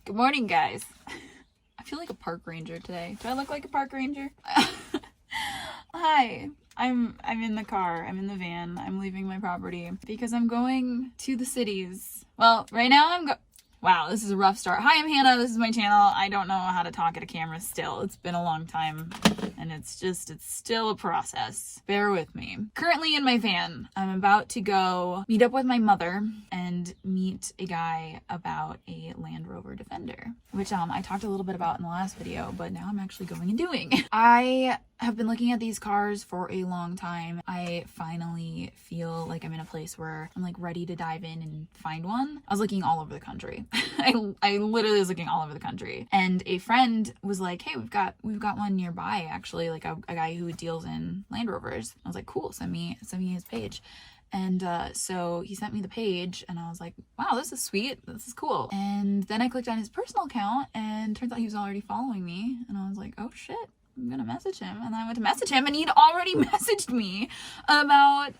Good morning, guys. I feel like a park ranger today. Do I look like a park ranger? Hi. I'm in the car. I'm in the van. I'm leaving my property because I'm going to the cities. Well, right now wow, this is a rough start. Hi, I'm Hannah. This is my channel. I don't know how to talk at a camera still. It's been a long time and it's still a process. Bear with me. Currently in my van, I'm about to go meet up with my mother and meet a guy about a Land Rover Defender, which I talked a little bit about in the last video, but now I'm actually going and doing. I have been looking at these cars for a long time. I finally feel like I'm in a place where I'm like ready to dive in and find one. I was looking all over the country. I literally was looking all over the country, and a friend was like, hey, we've got one nearby, actually, like a guy who deals in Land Rovers. I was like, cool, send me his page. And so he sent me the page and I was like, wow, this is sweet, this is cool. And then I clicked on his personal account and turns out he was already following me, and I was like, oh shit, I'm gonna message him. And then I went to message him and he'd already messaged me about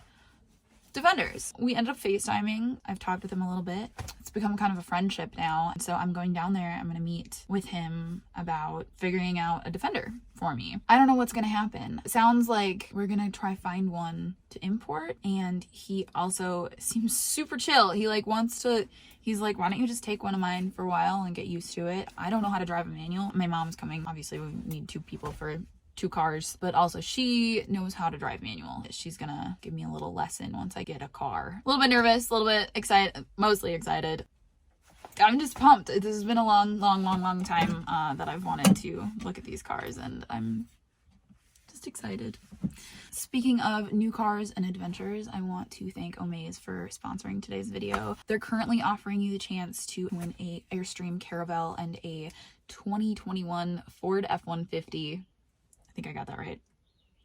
Defenders. We ended up FaceTiming. I've talked with him a little bit. It's become kind of a friendship now. So I'm going down there. I'm going to meet with him about figuring out a Defender for me. I don't know what's going to happen. It sounds like we're going to try find one to import. And he also seems super chill. He's like, why don't you just take one of mine for a while and get used to it? I don't know how to drive a manual. My mom's coming. Obviously, we need two people for 2 cars, but also she knows how to drive manual. She's gonna give me a little lesson once I get a car. A little bit nervous, a little bit excited, mostly excited. I'm just pumped. This has been a long time that I've wanted to look at these cars, and I'm just excited. Speaking of new cars and adventures, I want to thank Omaze for sponsoring today's video. They're currently offering you the chance to win a Airstream Caravelle and a 2021 Ford F-150. I think I got that right.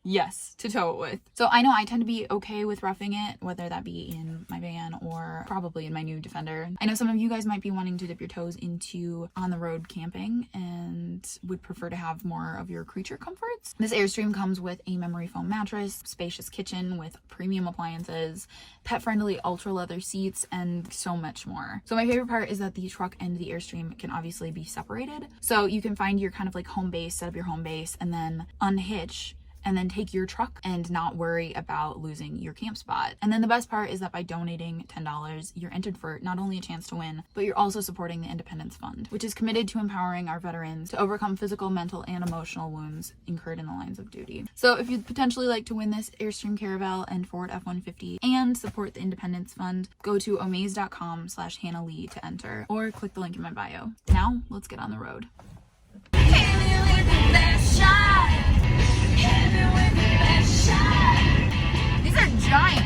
Yes, to tow it with. So I know I tend to be okay with roughing it, whether that be in my van or probably in my new Defender. I know some of you guys might be wanting to dip your toes into on-the-road camping and would prefer to have more of your creature comforts. This Airstream comes with a memory foam mattress, spacious kitchen with premium appliances, pet-friendly ultra leather seats, and so much more. So my favorite part is that the truck and the Airstream can obviously be separated. So you can find your kind of like home base, set up your home base, and then unhitch and then take your truck and not worry about losing your camp spot. And then the best part is that by donating $10, you're entered for not only a chance to win, but you're also supporting the Independence Fund, which is committed to empowering our veterans to overcome physical, mental, and emotional wounds incurred in the lines of duty. So if you'd potentially like to win this Airstream Caravelle and Ford F-150 and support the Independence Fund, go to omaze.com/hannahlee to enter, or click the link in my bio. Now, let's get on the road. These are giant.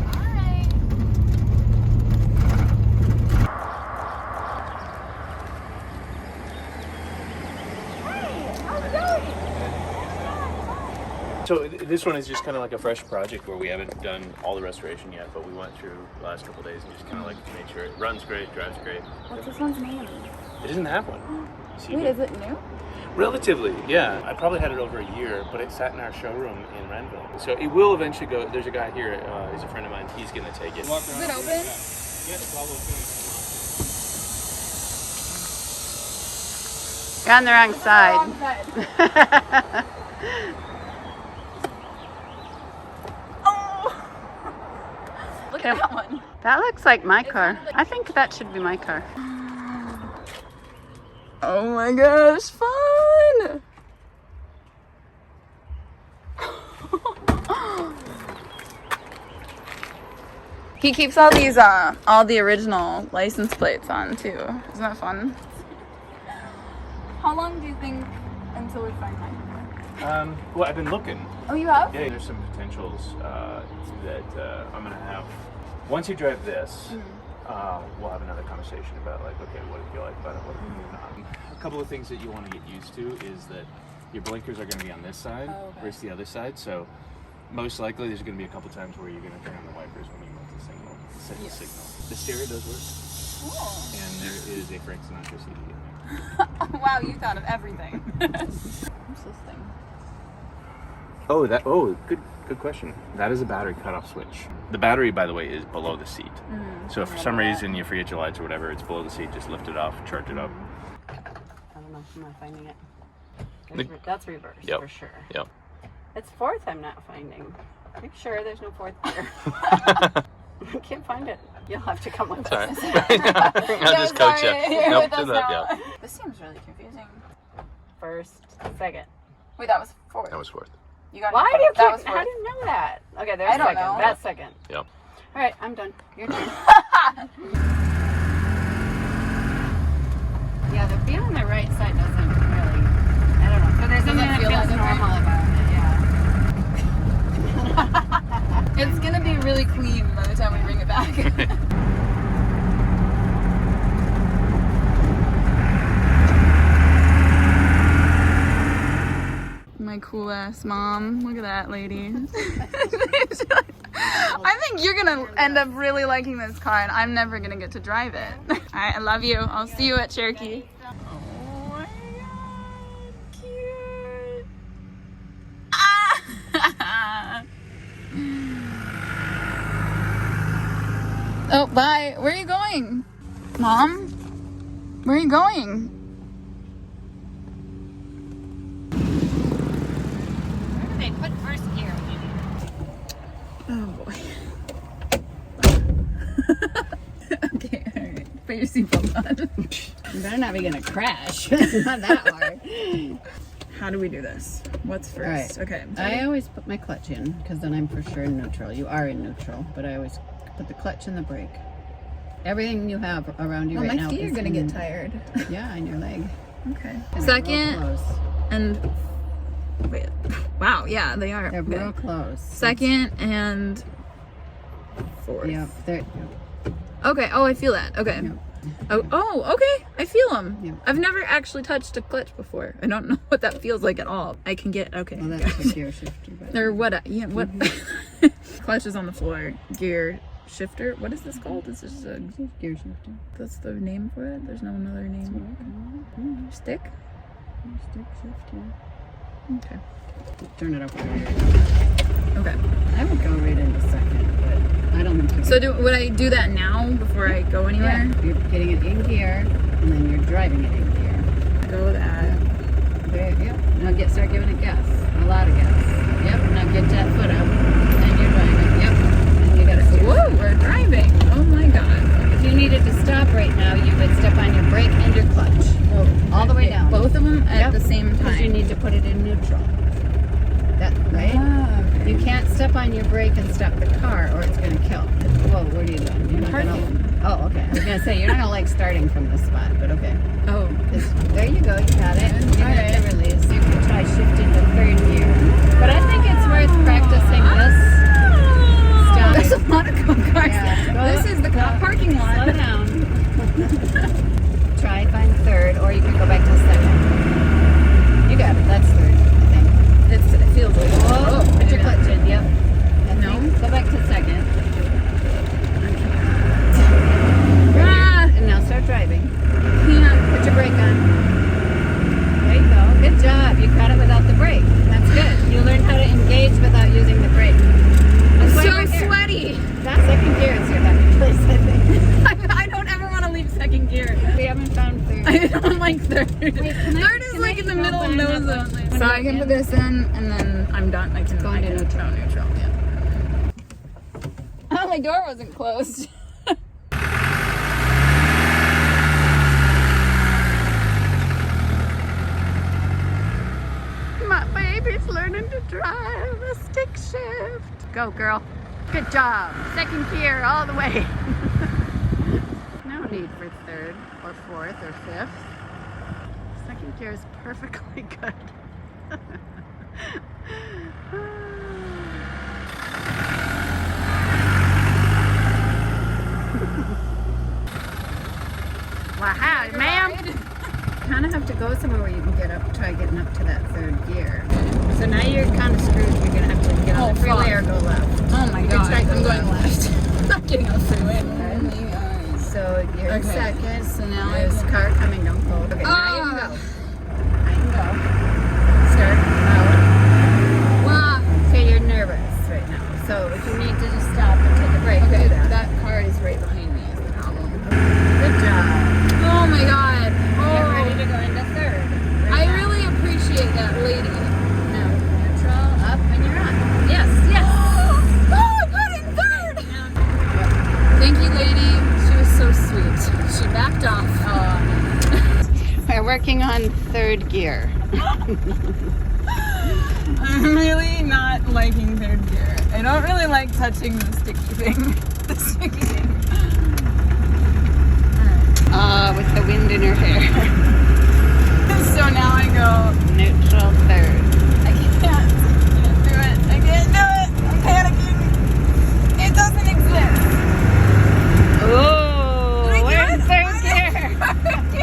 Alright. Hey, how's it going? So this one is just kind of like a fresh project where we haven't done all the restoration yet, but we went through the last couple of days and just kind of like to make sure it runs great, drives great. What's this one's name? It doesn't have one. Wait, is it new? Relatively, yeah. I probably had it over a year, but it sat in our showroom in Renville. So it will eventually go. There's a guy here, he's a friend of mine, he's going to take it. Is it open? Yeah, it's all open. You're on the wrong side. Look at that one. That looks like my car. I think that should be my car. Oh my gosh, fun! He keeps all these, all the original license plates on too. Isn't that fun? How long do you think until we find mine? Well, I've been looking. Oh, you have? Yeah, there's some potentials that I'm going to have. Once you drive this, we'll have another conversation about like, okay, what do you feel like about it, what do you do not. A couple of things that you want to get used to is that your blinkers are going to be on this side versus the other side. So most likely there's going to be a couple times where you're going to turn on the wipers when you want to set the signal. The stereo does work. Cool. And there is a Frank Sinatra CD in there. Wow, you thought of everything. What's this thing? Oh, good question. That is a battery cutoff switch. The battery, by the way, is below the seat. So if for some reason you forget your lights or whatever, it's below the seat, just lift it off, charge it up. I don't know. I'm not finding it. That's reverse for sure. Yep. It's fourth I'm not finding. Are you sure there's no fourth gear? I can't find it. You'll have to come with us. I'll just coach you. Nope, do that, yeah. This seems really confusing. First, second. Wait, that was fourth. That was fourth. You got Why do you that keep, was how fourth. do you know that? Okay, there's I don't second. know. That's second. Yep. All right, I'm done. Your turn. Yeah, the being on the right side doesn't really, I don't know. So there's something that feel feels like normal about it, yeah. It's gonna be really clean by the time we bring it back. My cool ass mom. Look at that lady. I think you're gonna end up really liking this car and I'm never gonna get to drive it. Alright, I love you. I'll see you at Cherokee. Oh my god, cute. Ah! Oh, bye. Where are you going? Mom? Where are you going? They put first gear in. Oh boy. Okay, alright. Put your seatbelt on. You better not be gonna crash. Not that hard. How do we do this? What's first? Right. Okay. I always put my clutch in because then I'm for sure in neutral. You are in neutral, but I always put the clutch and the brake. Everything you have around you right now. My feet are is gonna in- get tired. Yeah, on your leg. Okay. And they're real Second close. and wait. Wow, yeah, they are. They're Okay. real close. Second and fourth. Yep. They're, Okay. Oh, I feel that. Okay. Yep. Oh, okay. I feel them. Yep. I've never actually touched a clutch before. I don't know what that feels like at all. I can get okay. well, that's a gear shifter. But Or what? Yeah, what? Clutch is on the floor. Gear shifter. What is this called? This is a. gear shifter. That's the name for it. There's no another name. Stick. Stick shift, yeah. Okay. Turn it up. Okay. I would go right into second, but I don't think you So would I do that now before I go anywhere? Yeah, you're getting it in gear, and then you're driving it in gear. Go that. Okay, yep. Now start giving it gas. A lot of gas. Yep. Now get that foot up, and you're driving. Yep. And you gotta steer. Whoa, we're driving. Oh my god. If you needed to stop right now, you would step on your brake and your clutch. All the way down. Both of them at the same Because you time. need to put it in neutral. That right? Okay. You can't step on your brake and stop the car, or it's gonna kill. Whoa, what are you doing? You're not gonna. Oh, okay. I was gonna say you're not gonna like starting from this spot, but okay. Oh. There you go. You got it. You All have right. to release. You can try shifting to third gear, but I think it's worth practicing this. Stop. There's a lot of go-karts. Yeah. This is the parking lot. Slow down. Try find third, or you can go back to second. You got it. That's third, I think. It feels like. Whoa, put your clutch in. Yep. No. Go back to second. Ah, And now start driving. can't. Put your brake on. There you go. Good job. You caught it without the brake. That's good. You learned how to engage without using the brake. I'm That's why so we're here. sweaty. That second gear is your happy place, I think. I don't ever want to leave second gear. We haven't found third. I don't like third. can I- Third is like in the can I middle of go no find that zone. one? So I can put this in and then I'm done. I can Go into neutral. neutral. Yeah. Oh, my door wasn't closed. My baby's learning to drive a stick shift. Go, girl. Good job. Second gear all the way. No need for third or fourth or fifth. Second gear is perfectly good. Wow, ma'am. Kind of have to go somewhere where you can get up, try getting up to that third gear. So now you're kind of screwed. You're gonna have to get on the freeway or go left. Oh my You can god, try I'm go going left. I'm not getting on the freeway. So you're in Okay, second. so now I there's a can- car coming. Don't pull. Okay, now you Ah. can go. I can go. Start out. Wow. if you need to just stop and take a break, Okay, do that. that car is right behind me is the problem. Good job. Oh my god. Get ready Oh, to go into third. I really appreciate that lady. No, neutral, up, and you're on. Yes, yes. Oh, I got in third! Thank you, lady. She was so sweet. She backed off. We're working on third gear. I'm really not liking third gear. I don't really like touching the sticky thing. The sticky thing. With the wind in her hair. So now I go, Neutral third. I can't do it. I can't do it. I'm panicking. It doesn't exist. Oh, Did I we're get in it? third gear.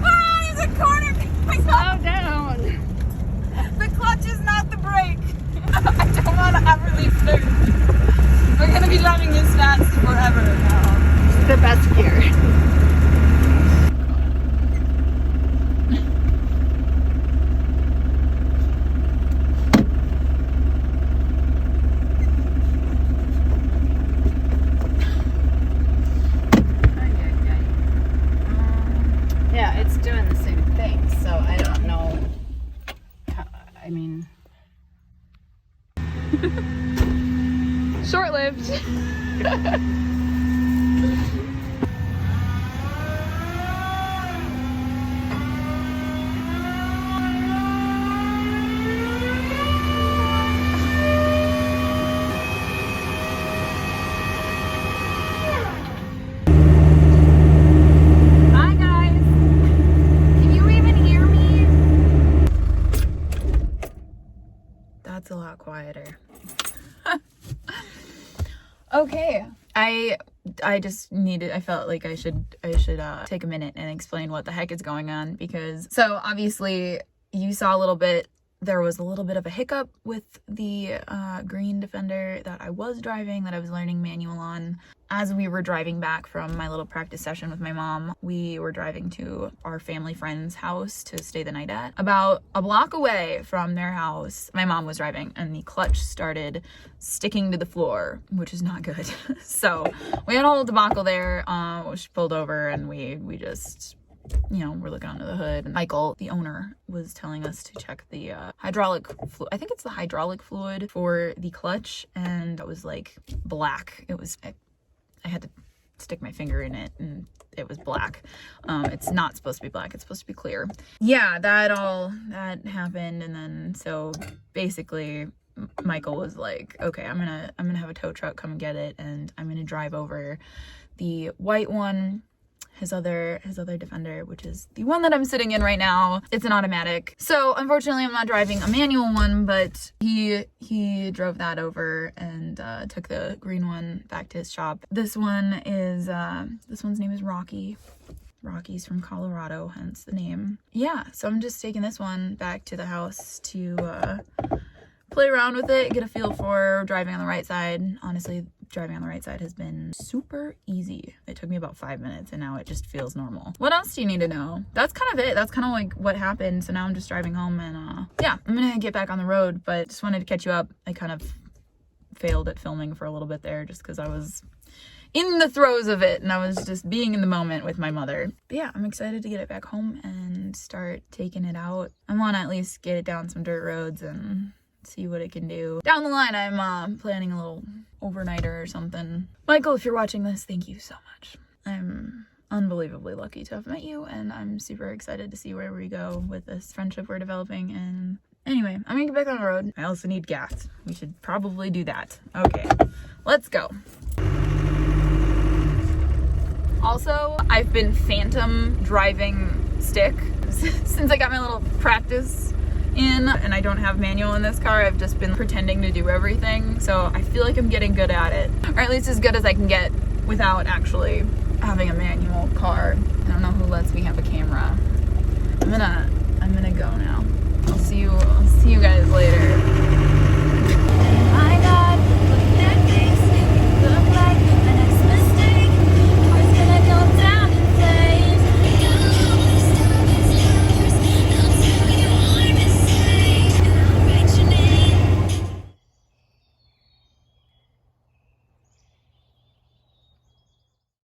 Ah, there's a corner. Slow down. The clutch is not the brake. I don't want to have release third. We're going to be driving this fast forever now. It's the best gear. Yeah, it's doing the same thing, so I don't know. I mean, Short-lived. Hi guys. Can you even hear me? That's a lot quieter. Okay. I just needed, I felt like I should take a minute and explain what the heck is going on, because so obviously you saw a little bit, there was a little bit of a hiccup with the green Defender that I was driving, that I was learning manual on. As we were driving back from my little practice session with my mom, we were driving to our family friend's house to stay the night at. About a block away from their house, my mom was driving and the clutch started sticking to the floor, which is not good. So we had a whole debacle there. She pulled over and we just, you know, we're looking under the hood. And Michael, the owner, was telling us to check the hydraulic fluid. I think it's the hydraulic fluid for the clutch, and it was like black. It was, I had to stick my finger in it and it was black. It's not supposed to be black, it's supposed to be clear. Yeah, that happened. And then so basically Michael was like, okay, I'm gonna have a tow truck come and get it, and I'm gonna drive over the white one, his other Defender, which is the one that I'm sitting in right now. It's an automatic. So unfortunately I'm not driving a manual one, but he drove that over and took the green one back to his shop. This one's name is Rocky. Rocky's from Colorado, hence the name. Yeah, so I'm just taking this one back to the house to play around with it, get a feel for driving on the right side. Honestly, driving on the right side has been super easy. It took me about 5 minutes and now it just feels normal. What else do you need to know? That's kind of it. That's kind of like what happened. So now I'm just driving home and yeah, I'm gonna get back on the road, but just wanted to catch you up. I kind of failed at filming for a little bit there just because I was in the throes of it and I was just being in the moment with my mother. But yeah, I'm excited to get it back home and start taking it out. I want to at least get it down some dirt roads and see what it can do. Down the line, I'm planning a little overnighter or something. Michael, if you're watching this, thank you so much. I'm unbelievably lucky to have met you, and I'm super excited to see where we go with this friendship we're developing. And anyway, I'm gonna get back on the road. I also need gas. We should probably do that. Okay, let's go. Also, I've been phantom driving stick since I got my little practice in, and I don't have manual in this car. I've just been pretending to do everything, so I feel like I'm getting good at it, or at least as good as I can get without actually having a manual car. I don't know who lets me have a camera. I'm gonna go now. I'll see you guys later.